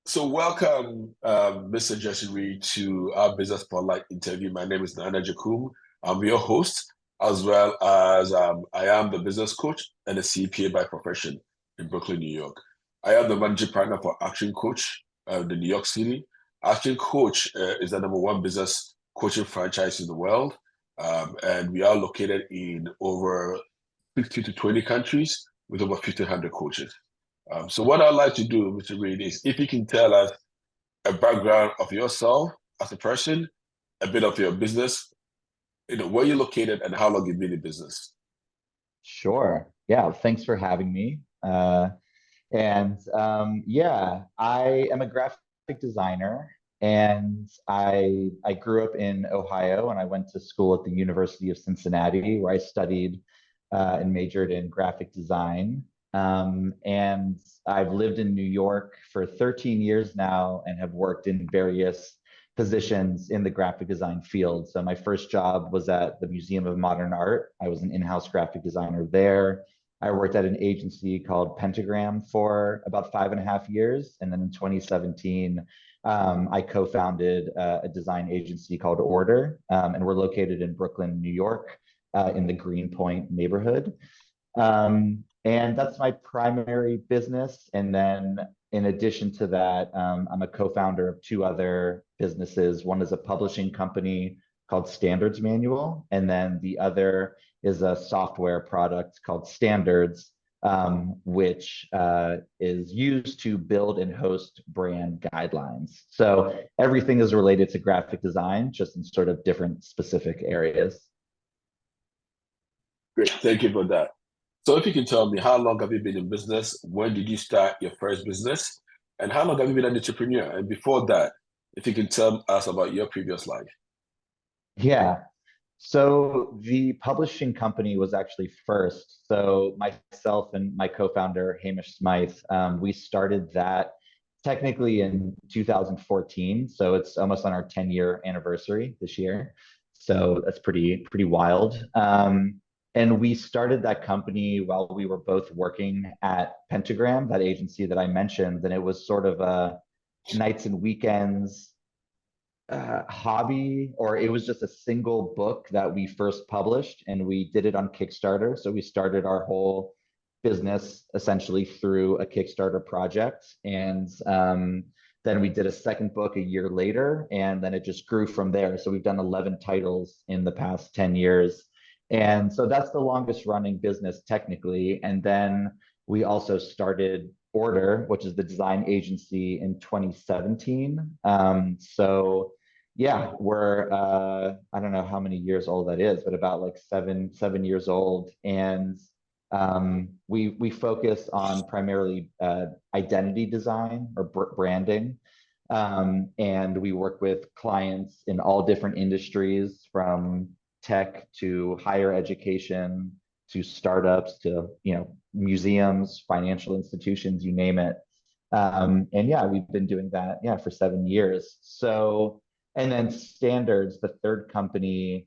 So welcome, Mr. Jesse Reed, to our Business Spotlight interview. My name is Nana Jakum. I'm your host, as well as I am the business coach and a CPA by profession in Brooklyn, New York. I am the managing partner for Action Coach, the New York City. Action Coach is the #1 business coaching franchise in the world, and we are located in over 60 to 20 countries with over 1,500 coaches. So what I'd like to do, Mr. Reed, is if you can tell us a background of yourself as a person, a bit of your business, where you're located and how long you've been in business. Sure. Yeah. Thanks for having me. Yeah, I am a graphic designer, and I grew up in Ohio, and I went to school at the University of Cincinnati, where I studied and majored in graphic design. And I've lived in New York for 13 years now and have worked in various positions in the graphic design field. So my first job was at the Museum of Modern Art. I was an in-house graphic designer there. I worked at an agency called Pentagram for about 5.5 years. And then in 2017, I co-founded a design agency called Order, and we're located in Brooklyn, New York, in the Greenpoint neighborhood. And that's my primary business. And then in addition to that, I'm a co-founder of two other businesses. One is a publishing company called Standards Manual, and then the other is a software product called Standards, which is used to build and host brand guidelines. So everything is related to graphic design, just in sort of different specific areas. Great, thank you for that. So if you can tell me, how long have you been in business? When did you start your first business? And how long have you been an entrepreneur? And before that, if you can tell us about your previous life. Yeah. So the publishing company was actually first. So myself and my co-founder, Hamish Smyth, we started that technically in 2014. So it's almost on our 10-year anniversary this year. So that's pretty wild. And we started that company while we were both working at Pentagram, that agency that I mentioned. And it was sort of a nights and weekends hobby, or it was just a single book that we first published, and we did it on Kickstarter. So we started our whole business essentially through a Kickstarter project. And then we did a second book a year later, and then it just grew from there. So we've done 11 titles in the past 10 years. And so that's the longest running business technically. And then we also started Order, which is the design agency, in 2017. So yeah, we're I don't know how many years old that is, but about like seven years old. And we focus on primarily identity design or branding. And we work with clients in all different industries, from tech to higher education to startups to museums, financial institutions, you name it. And yeah, we've been doing that, yeah, for 7 years. So, and then Standards, the third company,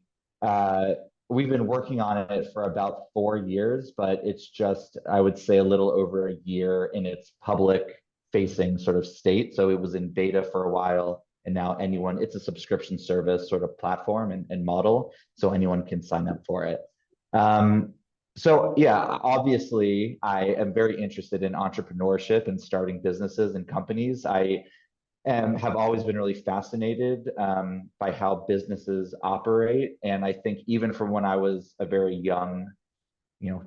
we've been working on it for about 4 years, but it's just, I would say, a little over a year in its public facing sort of state. So it was in beta for a while, and now it's a subscription service sort of platform and model, so anyone can sign up for it. So yeah, obviously I am very interested in entrepreneurship and starting businesses and companies. Have always been really fascinated by how businesses operate. And I think even from when I was a very young,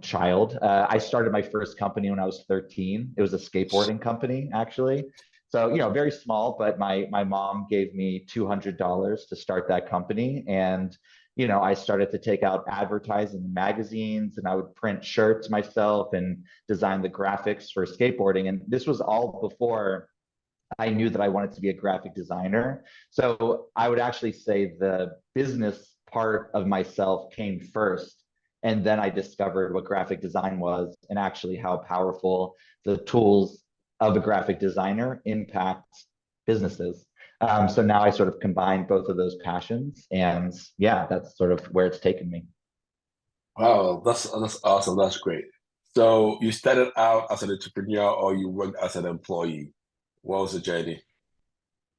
child, I started my first company when I was 13. It was a skateboarding company, actually. So, very small, but my mom gave me $200 to start that company. And, I started to take out advertising in magazines, and I would print shirts myself and design the graphics for skateboarding. And this was all before I knew that I wanted to be a graphic designer. So I would actually say the business part of myself came first. And then I discovered what graphic design was, and actually how powerful the tools of a graphic designer impact businesses. So now I sort of combine both of those passions. And yeah, that's sort of where it's taken me. Wow, that's awesome. That's great. So you started out as an entrepreneur or you worked as an employee? What was the journey?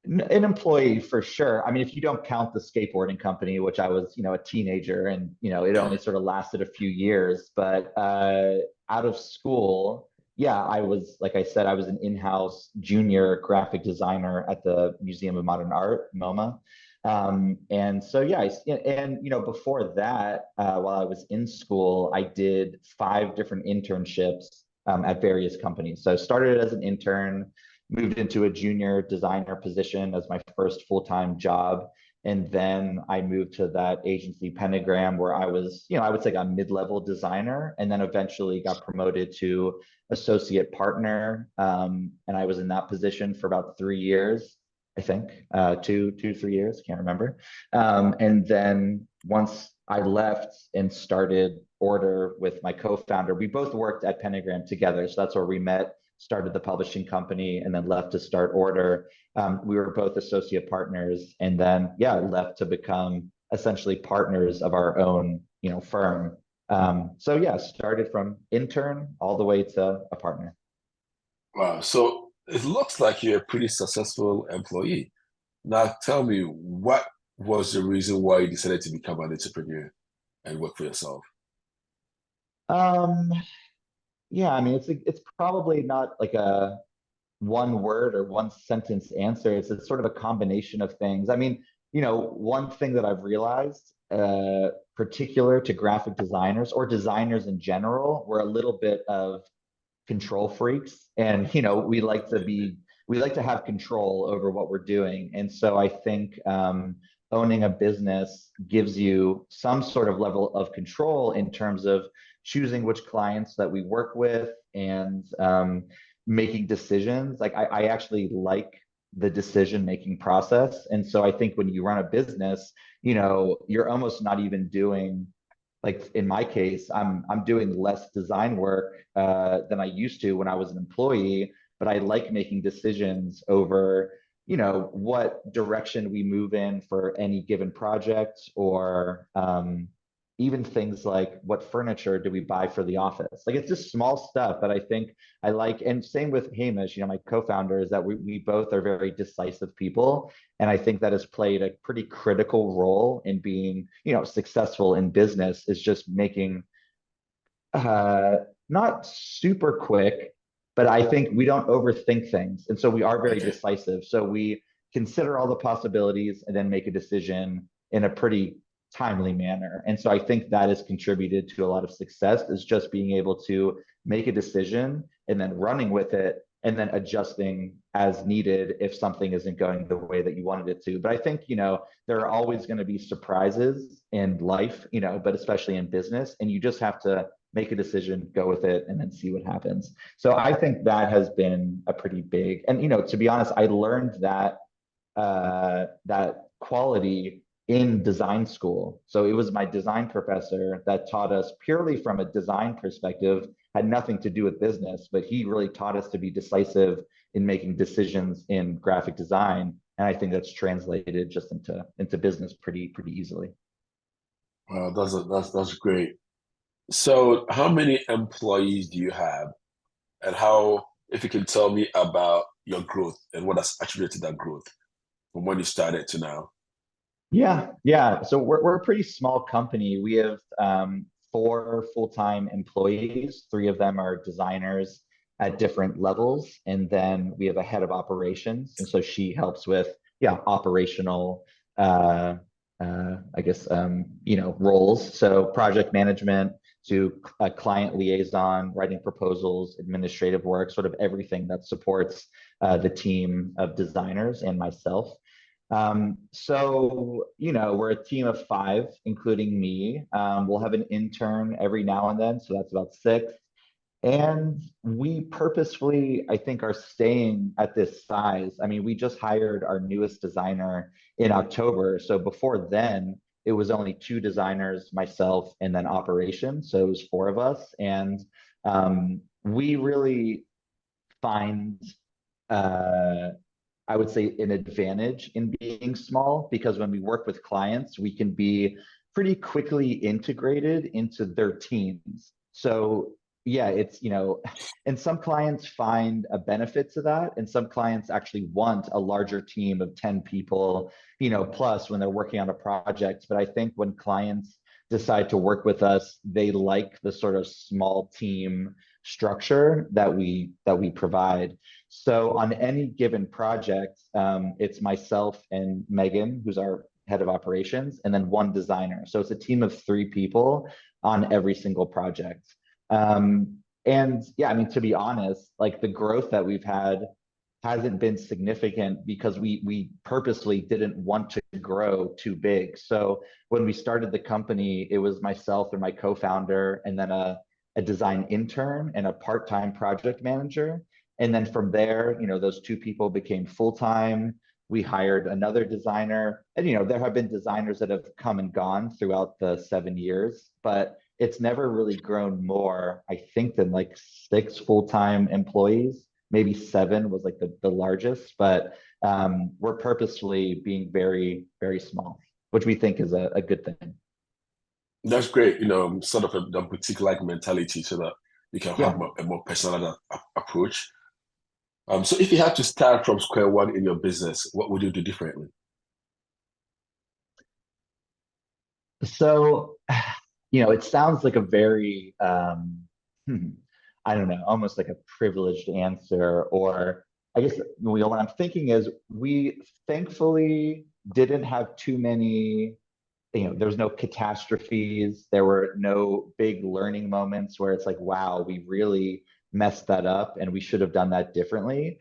An employee for sure. I mean, if you don't count the skateboarding company, which I was, a teenager and, it Yeah. only sort of lasted a few years, but out of school, yeah, I was, like I said, I was an in-house junior graphic designer at the Museum of Modern Art, MoMA. And so, yeah, and, before that, while I was in school, I did 5 different internships at various companies. So I started as an intern, moved into a junior designer position as my first full-time job. And then I moved to that agency Pentagram where I was, I would say a mid-level designer, and then eventually got promoted to associate partner. And I was in that position for about 3 years, I think, 3 years, can't remember. And then once I left and started Order with my co-founder, we both worked at Pentagram together. So that's where we met, started the publishing company, and then left to start Order. We were both associate partners, and then left to become essentially partners of our own, firm. So yeah, started from intern all the way to a partner. Wow. So it looks like you're a pretty successful employee. Now tell me, what was the reason why you decided to become an entrepreneur and work for yourself? Um, yeah, I mean, it's probably not like a one word or one sentence answer. It's sort of a combination of things. I mean, one thing that I've realized, particular to graphic designers or designers in general, we're a little bit of control freaks, and we like to have control over what we're doing. And so I think owning a business gives you some sort of level of control in terms of choosing which clients that we work with, and making decisions. Like I actually like the decision making process. And so I think when you run a business, you're almost not even doing, like in my case, I'm doing less design work than I used to when I was an employee, but I like making decisions over, what direction we move in for any given project, or even things like what furniture do we buy for the office. Like it's just small stuff that I think I like. And same with Hamish, my co-founder, is that we both are very decisive people. And I think that has played a pretty critical role in being, successful in business, is just making uh, not super quick, but I think we don't overthink things. And so we are very Okay. decisive. So we consider all the possibilities and then make a decision in a pretty timely manner. And so I think that has contributed to a lot of success, is just being able to make a decision and then running with it, and then adjusting as needed if something isn't going the way that you wanted it to. But I think, there are always going to be surprises in life, but especially in business. And you just have to make a decision, go with it, and then see what happens. So I think that has been a pretty big, and to be honest, I learned that quality in design school. So it was my design professor that taught us purely from a design perspective, had nothing to do with business, but he really taught us to be decisive in making decisions in graphic design. And I think that's translated just into business pretty easily. Wow, that's great. So how many employees do you have, and how, if you can tell me about your growth and what has attributed to that growth from when you started to now? Yeah, yeah. So we're a pretty small company. We have 4 full-time employees. 3 of them are designers at different levels, and then we have a head of operations, and so she helps with operational, uh, I guess, roles. So project management to client liaison, writing proposals, administrative work, sort of everything that supports the team of designers and myself. So, we're a team of 5, including me. We'll have an intern every now and then, so that's about 6. And we purposefully, I think, are staying at this size. I mean, we just hired our newest designer in October. So before then, it was only 2 designers, myself, and then operations. So it was 4 of us. And we really find uh, I would say, an advantage in being small, because when we work with clients, we can be pretty quickly integrated into their teams. So yeah, it's, and some clients find a benefit to that, and some clients actually want a larger team of 10 people, plus when they're working on a project. But I think when clients decide to work with us, they like the sort of small team structure that we provide. So on any given project, it's myself and Megan, who's our head of operations, and then one designer. So it's a team of 3 people on every single project. And yeah, I mean, to be honest, like the growth that we've had hasn't been significant because we purposely didn't want to grow too big. So when we started the company, it was myself and my co-founder, and then a design intern and a part-time project manager. And then from there, those 2 people became full-time. We hired another designer. And there have been designers that have come and gone throughout the 7 years, but it's never really grown more, I think, than like 6 full-time employees. Maybe 7 was like the largest, but we're purposefully being very, very small, which we think is a good thing. That's great, sort of a boutique-like mentality so that you can have Yeah. a more personal approach. So if you had to start from square one in your business, what would you do differently? So, it sounds like a very, I don't know, almost like a privileged answer. Or I guess what I'm thinking is we thankfully didn't have too many, there was no catastrophes. There were no big learning moments where it's like, wow, we really messed that up and we should have done that differently.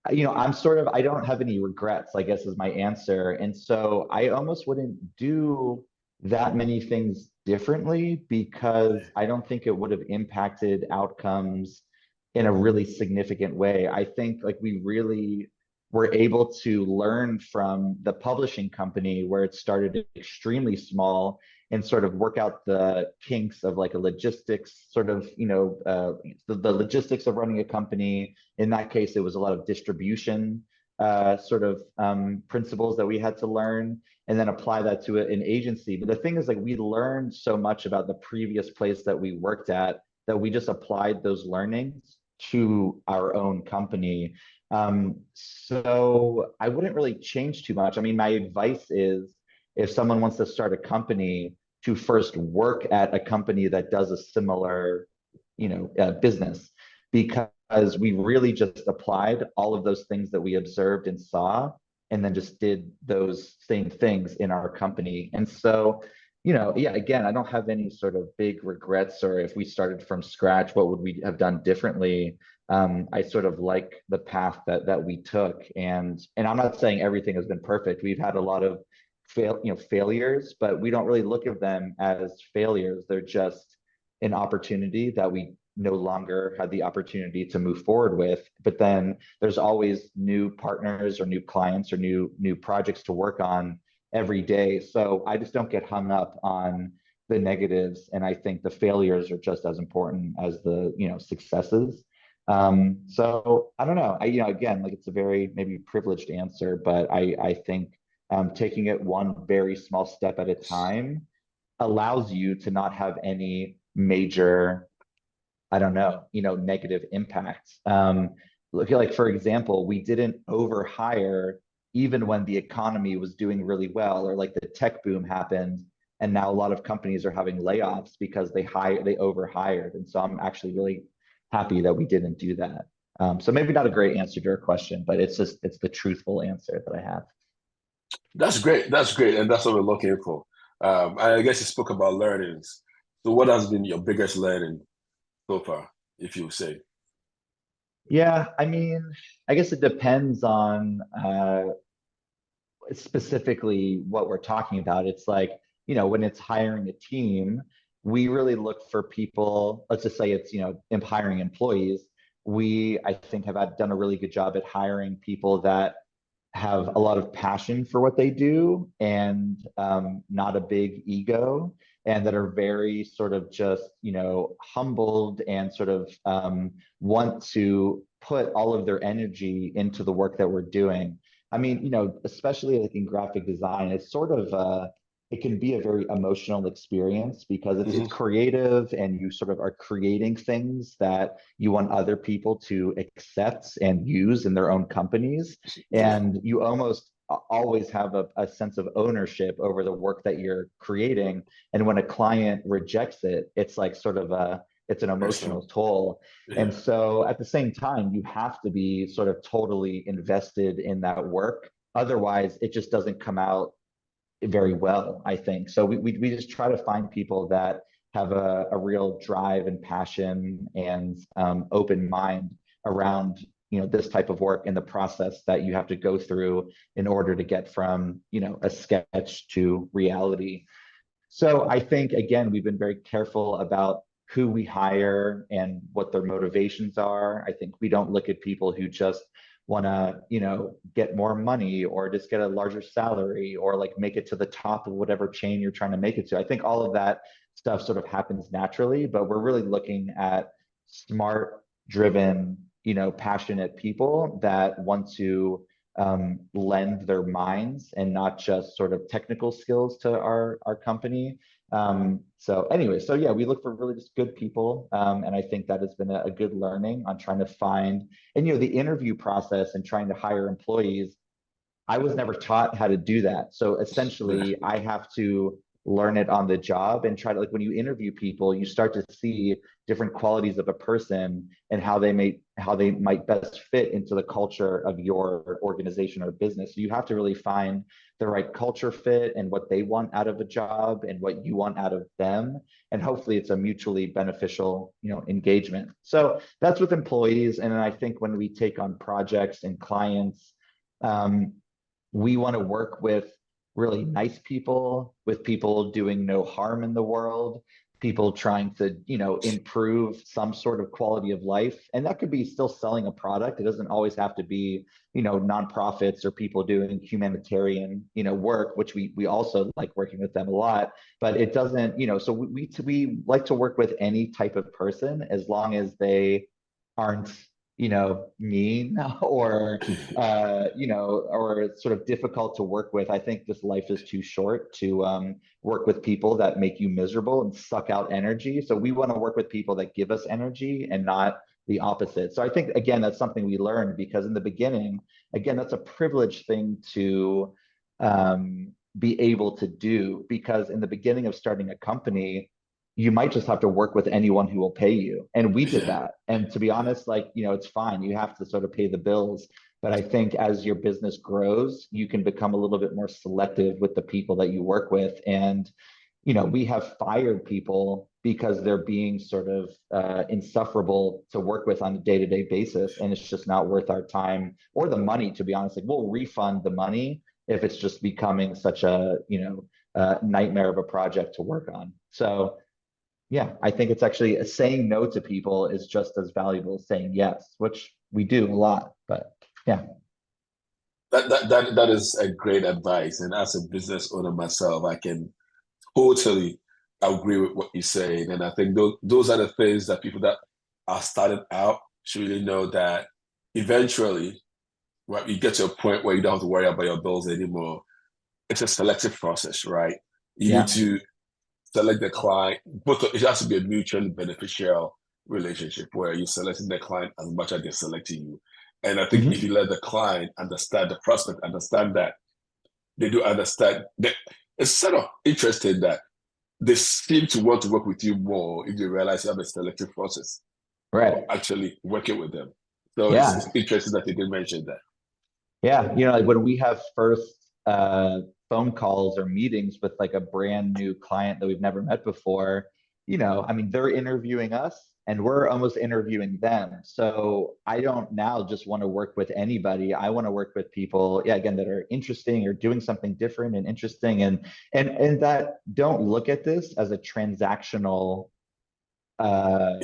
I'm sort of, I don't have any regrets, I guess is my answer. And so I almost wouldn't do that many things differently because I don't think it would have impacted outcomes in a really significant way. I think like we really were able to learn from the publishing company where it started extremely small and sort of work out the kinks of like a logistics sort of, the logistics of running a company. In that case, it was a lot of distribution sort of principles that we had to learn and then apply that to an agency. But the thing is, like, we learned so much about the previous place that we worked at that we just applied those learnings to our own company. So I wouldn't really change too much. I mean, my advice is if someone wants to start a company, to first work at a company that does a similar, business, because we really just applied all of those things that we observed and saw, and then just did those same things in our company. And so, yeah, again, I don't have any sort of big regrets, or if we started from scratch, what would we have done differently? I sort of like the path that we took, and I'm not saying everything has been perfect. We've had a lot of failures, but we don't really look at them as failures. They're just an opportunity that we no longer had the opportunity to move forward with. But then there's always new partners or new clients or new projects to work on every day. So I just don't get hung up on the negatives, and I think the failures are just as important as the successes. So I don't know. Again, like it's a very maybe privileged answer, but I think taking it one very small step at a time allows you to not have any major, I don't know, negative impacts. Look, like for example, we didn't overhire even when the economy was doing really well, or like the tech boom happened, and now a lot of companies are having layoffs because they overhired. And so I'm actually really happy that we didn't do that. So maybe not a great answer to your question, but it's the truthful answer that I have. That's great. That's great. And that's what we're looking for. I guess you spoke about learnings. So what has been your biggest learning so far, if you say? Yeah, I mean, I guess it depends on specifically what we're talking about. It's like, when it's hiring a team, we really look for people. Let's just say it's, hiring employees. I think, done a really good job at hiring people that have a lot of passion for what they do, and not a big ego, and that are very sort of just, humbled and sort of want to put all of their energy into the work that we're doing. I mean, especially like in graphic design, it can be a very emotional experience because it's Hmm. creative and you sort of are creating things that you want other people to accept and use in their own companies. Yeah, And you almost always have a sense of ownership over the work that you're creating. And when a client rejects it, it's like sort of it's an personal. emotional toll. And Yeah, so at the same time, you have to be sort of totally invested in that work. Otherwise, it just doesn't come out very well, I think. So we just try to find people that have a real drive and passion and open mind around this type of work and the process that you have to go through in order to get from a sketch to reality. So I think, again, we've been very careful about who we hire and what their motivations are. I think we don't look at people who just want to, get more money or just get a larger salary or like make it to the top of whatever chain you're trying to make it to. I think all of that stuff sort of happens naturally, but we're really looking at smart, driven, passionate people that want to lend their minds and not just sort of technical skills to our company. So anyway, so yeah, we look for really just good people. And I think that has been a good learning on trying to find, and the interview process and trying to hire employees. I was never taught how to do that. So yeah, essentially, I have to learn it on the job and try to, like, when you interview people, you start to see different qualities of a person and how they might best fit into the culture of your organization or business. So you have to really find the right culture fit and what they want out of a job and what you want out of them. And hopefully it's a mutually beneficial, engagement. So that's with employees. And then I think when we take on projects and clients, um, we want to work with really nice people, with people doing no harm in the world, people trying to, improve some sort of quality of life. And that could be still selling a product. It doesn't always have to be, nonprofits or people doing humanitarian, work, which we also like working with them a lot. But it doesn't, so we like to work with any type of person as long as they aren't mean or or sort of difficult to work with. I think this life is too short to work with people that make you miserable and suck out energy. So we want to work with people that give us energy and not the opposite. So I think, again, that's something we learned because in the beginning, again, that's a privileged thing to be able to do because in the beginning of starting a company, you might just have to work with anyone who will pay you. And we did yeah, that. And to be honest, like, it's fine. You have to sort of pay the bills. But I think as your business grows, you can become a little bit more selective with the people that you work with. And, we have fired people because they're being sort of insufferable to work with on a day-to-day basis. And it's just not worth our time or the money, to be honest. Like, we'll refund the money if it's just becoming such a, nightmare of a project to work on. So, yeah, I think it's actually saying no to people is just as valuable as saying yes, which we do a lot. But yeah, that is a great advice. And as a business owner myself, I can totally agree with what you're saying. And I think those are the things that people that are starting out should really know that eventually, right, you get to a point where you don't have to worry about your bills anymore. It's a selective process, right? You need yeah, to select the client. It has to be a mutually beneficial relationship where you're selecting the client as much as they're selecting you. And I think if hmm you let the client understand, the prospect understand that, they do understand that it's sort of interesting that they seem to want to work with you more if they realize you have a selective process right, of actually working with them. So it's yeah, interesting that you did mention that. yeah. Like when we have first phone calls or meetings with like a brand new client that we've never met before, I mean, they're interviewing us and we're almost interviewing them. So I don't now just want to work with anybody. I want to work with people, yeah, again, that are interesting or doing something different and interesting and that don't look at this as a transactional uh,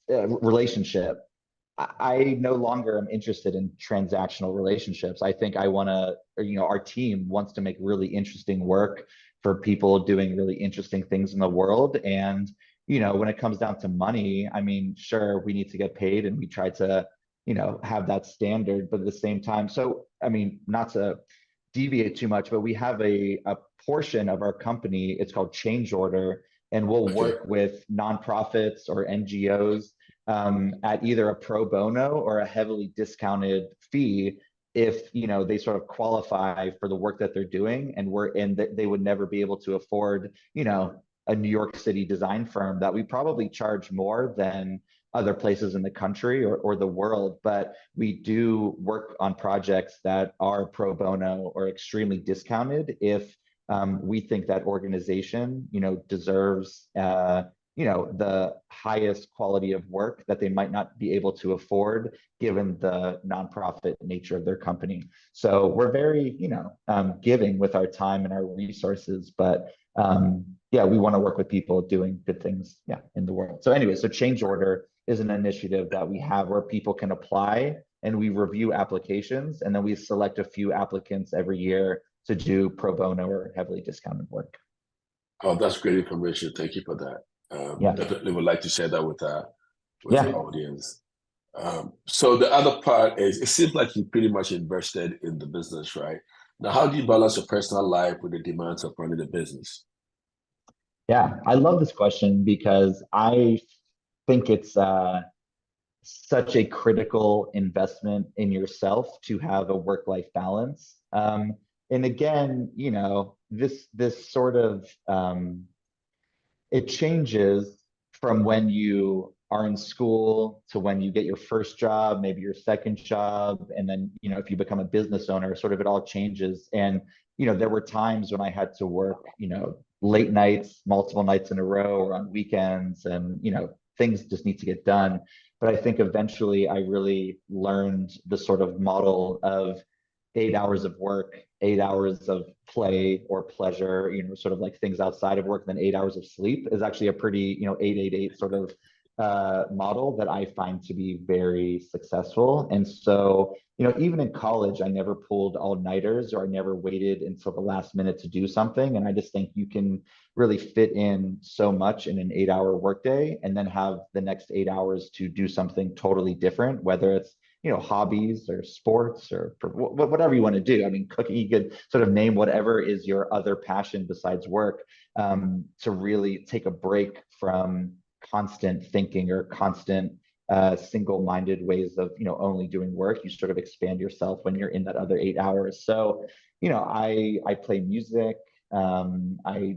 Yeah. relationship. I no longer am interested in transactional relationships. I think I want to, our team wants to make really interesting work for people doing really interesting things in the world. And, when it comes down to money, I mean, sure, we need to get paid and we try to, have that standard, but at the same time, so, I mean, not to deviate too much, but we have a portion of our company, it's called Change Order, and we'll Okay. work with nonprofits or NGOs at either a pro bono or a heavily discounted fee if they sort of qualify for the work that they're doing, and they would never be able to afford a New York City design firm that we probably charge more than other places in the country or the world, but we do work on projects that are pro bono or extremely discounted if we think that organization, deserves, the highest quality of work that they might not be able to afford given the nonprofit nature of their company. So we're very, giving with our time and our resources, but yeah, we want to work with people doing good things, yeah, in the world. So anyway, so Change Order is an initiative that we have where people can apply and we review applications, and then we select a few applicants every year to do pro bono or heavily discounted work. Oh, that's great information. Thank you for that. Yeah. Definitely would like to share that with our Yeah. audience. So the other part is, it seems like you pretty much invested in the business, right? Now, how do you balance your personal life with the demands of running a business? Yeah. I love this question because I think it's such a critical investment in yourself to have a work-life balance. And again, this sort of it changes from when you are in school to when you get your first job, maybe your second job, and then if you become a business owner, sort of it all changes. And there were times when I had to work, late nights, multiple nights in a row, or on weekends, and things just need to get done. But I think eventually I really learned the sort of model of 8 hours of work, 8 hours of play or pleasure, sort of like things outside of work, then 8 hours of sleep is actually a pretty, 888 sort of model that I find to be very successful. And so, even in college, I never pulled all-nighters or I never waited until the last minute to do something. And I just think you can really fit in so much in an 8-hour workday and then have the next 8 hours to do something totally different, whether it's hobbies or sports or whatever you want to do. I mean, cooking, you could sort of name whatever is your other passion besides work, to really take a break from constant thinking or constant single-minded ways of only doing work. You sort of expand yourself when you're in that other 8 hours. So I play music. I'm a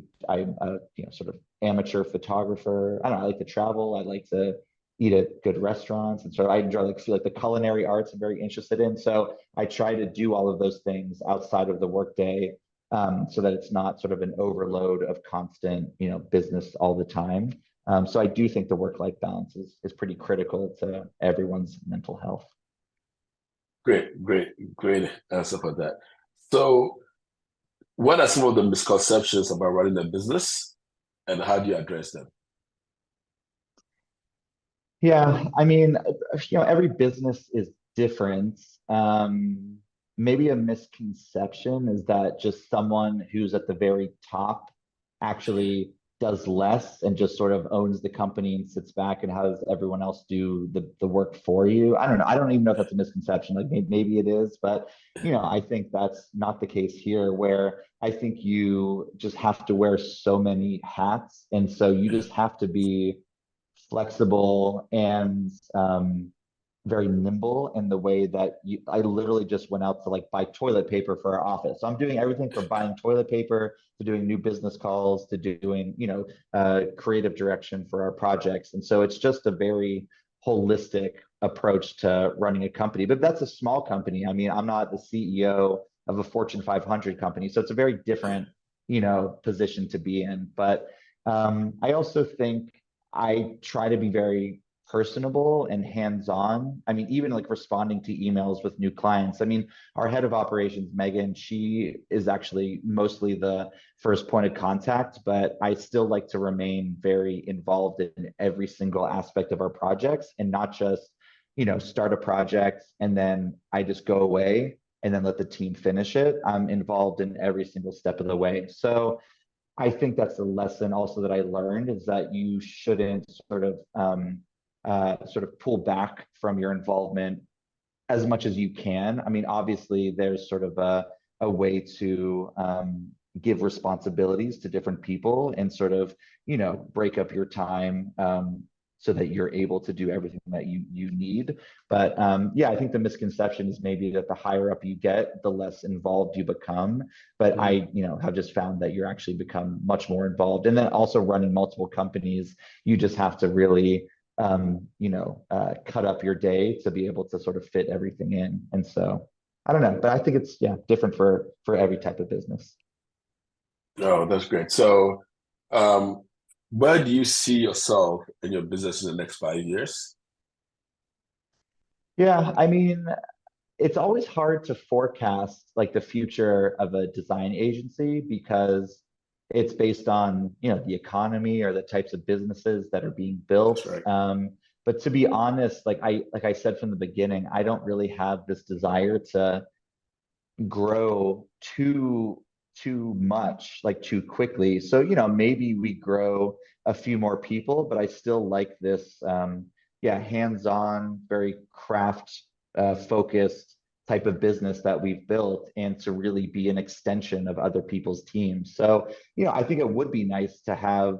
sort of amateur photographer. I don't know, I like to travel. I like to eat at good restaurants, and so I enjoy like the culinary arts I'm very interested in. So I try to do all of those things outside of the workday, so that it's not sort of an overload of constant business all the time. So I do think the work-life balance is pretty critical to everyone's mental health. Great answer for that. So, what are some of the misconceptions about running a business, and how do you address them? Yeah, I mean, every business is different. Maybe a misconception is that just someone who's at the very top actually does less and just sort of owns the company and sits back and has everyone else do the work for you. I don't know. I don't even know if that's a misconception. Like maybe it is, but I think that's not the case here, where I think you just have to wear so many hats. And so you just have to be flexible and very nimble in the way that I literally just went out to like buy toilet paper for our office. So I'm doing everything from buying toilet paper to doing new business calls to doing, creative direction for our projects. And so it's just a very holistic approach to running a company. But that's a small company. I mean, I'm not the CEO of a Fortune 500 company. So it's a very different, position to be in. But I also think I try to be very personable and hands-on. I mean, even like responding to emails with new clients. I mean, our head of operations, Megan, she is actually mostly the first point of contact, but I still like to remain very involved in every single aspect of our projects and not just, start a project and then I just go away and then let the team finish it. I'm involved in every single step of the way. So I think that's a lesson also that I learned, is that you shouldn't sort of pull back from your involvement as much as you can. I mean, obviously there's sort of a way to give responsibilities to different people and sort of, break up your time so that you're able to do everything that you need. But yeah, I think the misconception is maybe that the higher up you get, the less involved you become. But I, have just found that you're actually become much more involved. And then also running multiple companies, you just have to really cut up your day to be able to sort of fit everything in. And so I don't know, but I think it's different for every type of business. Oh, that's great. So, um, where do you see yourself in your business in the next 5 years? Yeah, I mean, it's always hard to forecast like the future of a design agency because it's based on, the economy or the types of businesses that are being That's built. right. But to be honest, like I said from the beginning, I don't really have this desire to grow too much, like too quickly. So, maybe we grow a few more people, but I still like this hands-on, very craft focused type of business that we've built and to really be an extension of other people's teams. So, I think it would be nice to have,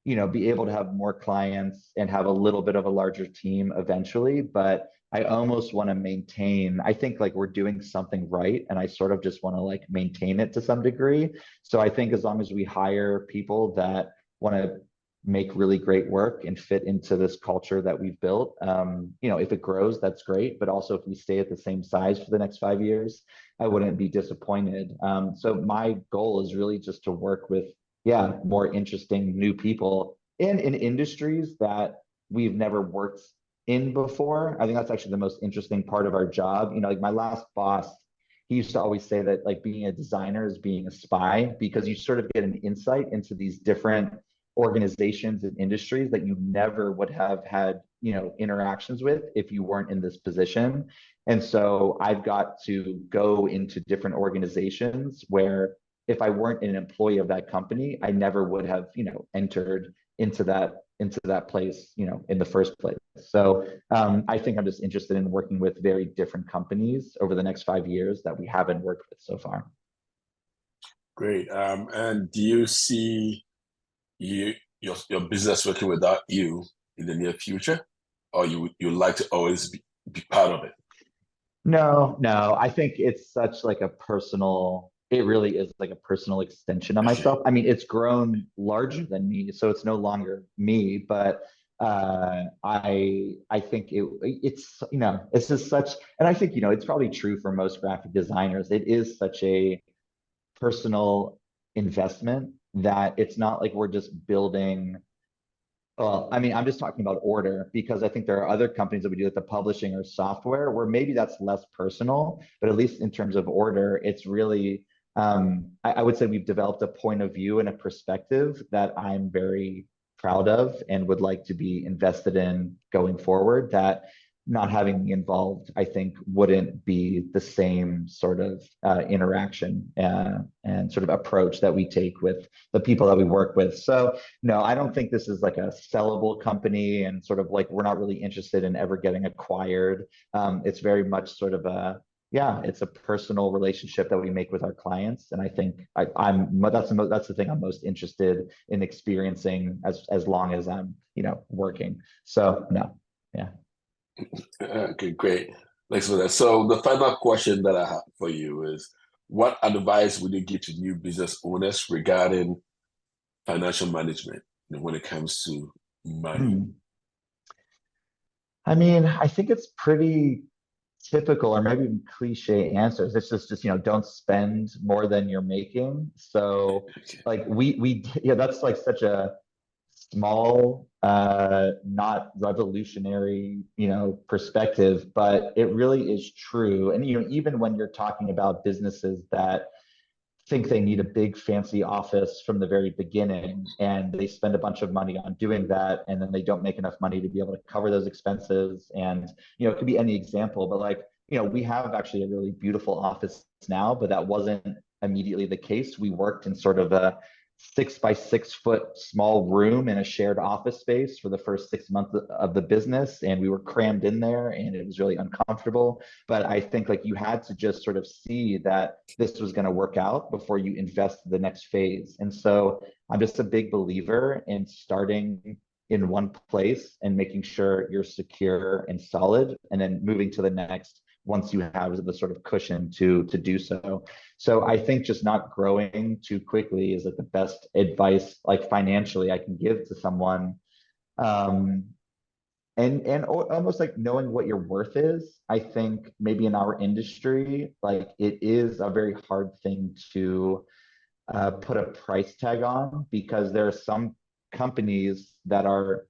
be able to have more clients and have a little bit of a larger team eventually, but I almost want to maintain, I think like we're doing something right, and I sort of just want to like maintain it to some degree. So I think as long as we hire people that want to make really great work and fit into this culture that we've built, if it grows, that's great. But also if we stay at the same size for the next 5 years, I wouldn't be disappointed. So my goal is really just to work with, more interesting new people in industries that we've never worked in before. I think that's actually the most interesting part of our job. Like my last boss, he used to always say that like being a designer is being a spy because you sort of get an insight into these different organizations and industries that you never would have had, interactions with if you weren't in this position. And so I've got to go into different organizations where if I weren't an employee of that company, I never would have, entered into that place, in the first place. So I think I'm just interested in working with very different companies over the next 5 years that we haven't worked with so far. Great. And do you see your business working without you in the near future, or you like to always be part of it? No, no, I think it's such like a personal, it really is like a personal extension of Okay. myself. I mean, it's grown larger than me, so it's no longer me, but I think it's it's just such, and I think it's probably true for most graphic designers. It is such a personal investment that it's not like we're just building. Well, I mean, I'm just talking about order because I think there are other companies that we do like the publishing or software where maybe that's less personal, but at least in terms of order, it's really, I would say we've developed a point of view and a perspective that I'm very proud of and would like to be invested in going forward. That not having me involved, I think, wouldn't be the same sort of interaction and sort of approach that we take with the people that we work with. So no, I don't think this is like a sellable company and sort of like we're not really interested in ever getting acquired. It's very much sort of it's a personal relationship that we make with our clients, and I think I'm that's the thing I'm most interested in experiencing as long as I'm working. So no, yeah. Okay, great. Thanks for that. So the final question that I have for you is, what advice would you give to new business owners regarding financial management, when it comes to money? Hmm. I mean, I think it's pretty typical or maybe even cliche answers. It's just don't spend more than you're making. So Okay. like we that's like such a small not revolutionary perspective, but it really is true. And even when you're talking about businesses that think they need a big fancy office from the very beginning and they spend a bunch of money on doing that and then they don't make enough money to be able to cover those expenses, and it could be any example, but like we have actually a really beautiful office now, but that wasn't immediately the case. We worked in sort of 6 by 6 foot small room in a shared office space for the first 6 months of the business, and we were crammed in there, and it was really uncomfortable. But I think like you had to just sort of see that this was going to work out before you invest the next phase. And so I'm just a big believer in starting in one place and making sure you're secure and solid, and then moving to the next once you have the sort of cushion to do so. So I think just not growing too quickly is like the best advice, like financially, I can give to someone. Um, and almost like knowing what your worth is. I think maybe in our industry, like it is a very hard thing to put a price tag on, because there are some companies that are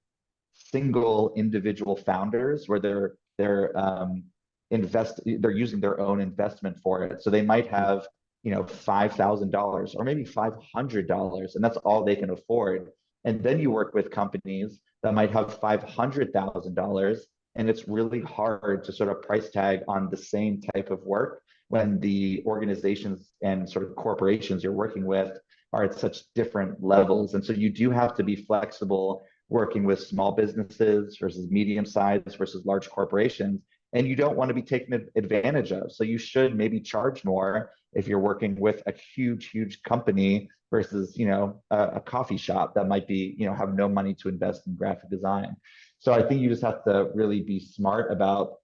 single individual founders where they're using their own investment for it. So they might have, $5,000 or maybe $500, and that's all they can afford. And then you work with companies that might have $500,000, and it's really hard to sort of price tag on the same type of work when the organizations and sort of corporations you're working with are at such different levels. And so you do have to be flexible working with small businesses versus medium sized versus large corporations. And you don't want to be taken advantage of. So you should maybe charge more if you're working with a huge company versus, a coffee shop that might be, have no money to invest in graphic design. So I think you just have to really be smart about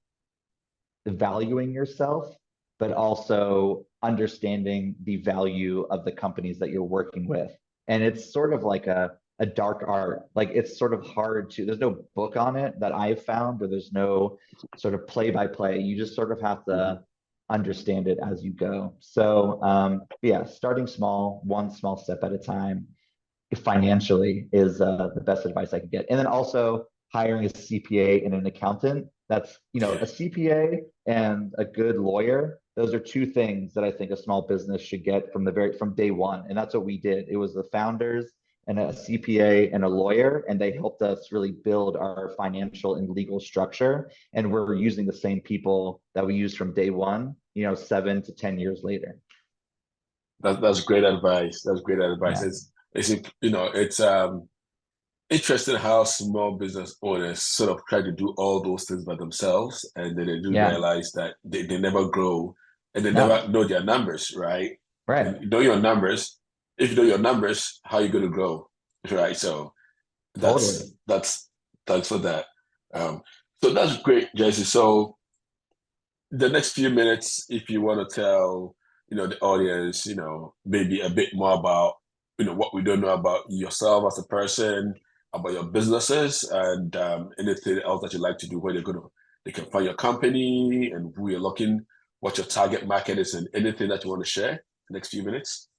valuing yourself, but also understanding the value of the companies that you're working with. And it's sort of like a dark art. Like it's sort of hard to, there's no book on it that I've found, or there's no sort of play by play. You just sort of have to understand it as you go. So yeah, starting small, one small step at a time financially is the best advice I could get. And then also hiring a CPA and an accountant. That's, a CPA and a good lawyer. Those are two things that I think a small business should get from day one. And that's what we did. It was the founders and a CPA and a lawyer, and they helped us really build our financial and legal structure. And we're using the same people that we used from day one, 7 to 10 years later. That's great advice. That's great advice. Yeah. It's interesting how small business owners sort of try to do all those things by themselves, and then they do Yeah. realize that they never grow and they never No. know their numbers, right? Right. And you know your numbers. If you know your numbers, how are you going to grow, right? So Totally. that's thanks for that. Um, so that's great, Jesse. So the next few minutes, if you want to tell, the audience, maybe a bit more about, what we don't know about yourself as a person, about your businesses, and anything else that you like to do, where they can find your company and who you're looking, what your target market is, and anything that you want to share. The next few minutes.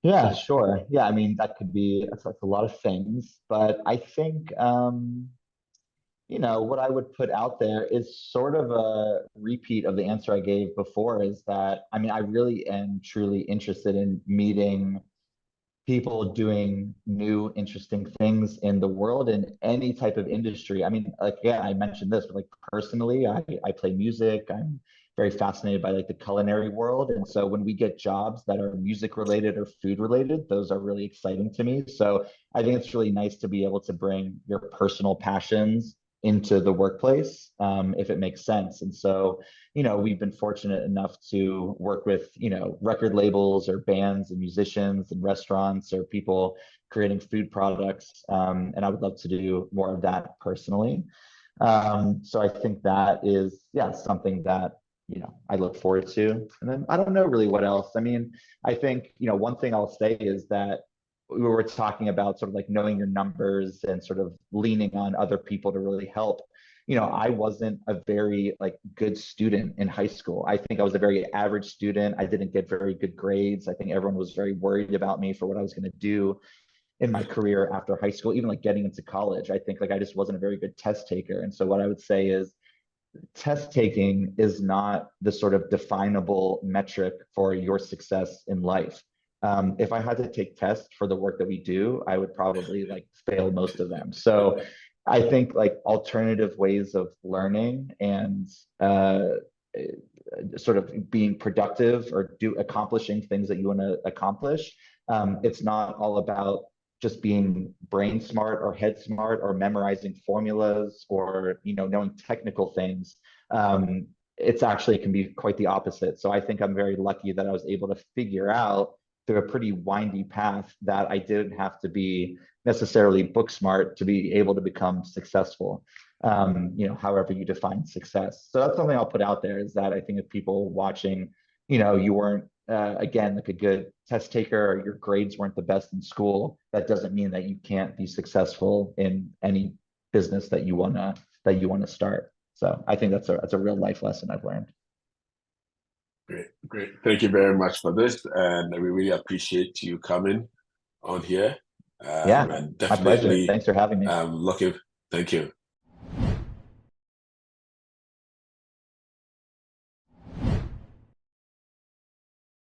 Yeah, sure. Yeah, I mean, that could be that's a lot of things, but I think what I would put out there is sort of a repeat of the answer I gave before, is that I mean, I really am truly interested in meeting people doing new, interesting things in the world in any type of industry. I mean, like, yeah, I mentioned this, but like personally, I play music. I'm very fascinated by like the culinary world. And so when we get jobs that are music related or food related, those are really exciting to me. So I think it's really nice to be able to bring your personal passions into the workplace, if it makes sense. And so we've been fortunate enough to work with, record labels or bands and musicians and restaurants or people creating food products. And I would love to do more of that personally. So I think that is, yeah, something that, I look forward to. And then I don't know really what else. I mean, I think, one thing I'll say is that we were talking about sort of like knowing your numbers and sort of leaning on other people to really help. I wasn't a very like good student in high school. I think I was a very average student. I didn't get very good grades. I think everyone was very worried about me for what I was going to do in my career after high school, even like getting into college. I think like I just wasn't a very good test taker. And so what I would say is test taking is not the sort of definable metric for your success in life. If I had to take tests for the work that we do, I would probably like fail most of them. So I think like alternative ways of learning and sort of being productive or accomplishing things that you want to accomplish It's not all about just being brain smart or head smart or memorizing formulas or knowing technical things. It's actually can be quite the opposite. So I think I'm very lucky that I was able to figure out through a pretty windy path that I didn't have to be necessarily book smart to be able to become successful. However you define success. So that's something I'll put out there, is that I think if people watching, you weren't again like a good test taker, or your grades weren't the best in school, that doesn't mean that you can't be successful in any business that you wanna start. So I think that's a real life lesson I've learned. Great, great. Thank you very much for this, and we really appreciate you coming on here. Yeah, And my pleasure. definitely Thanks for having me. looking. Thank you.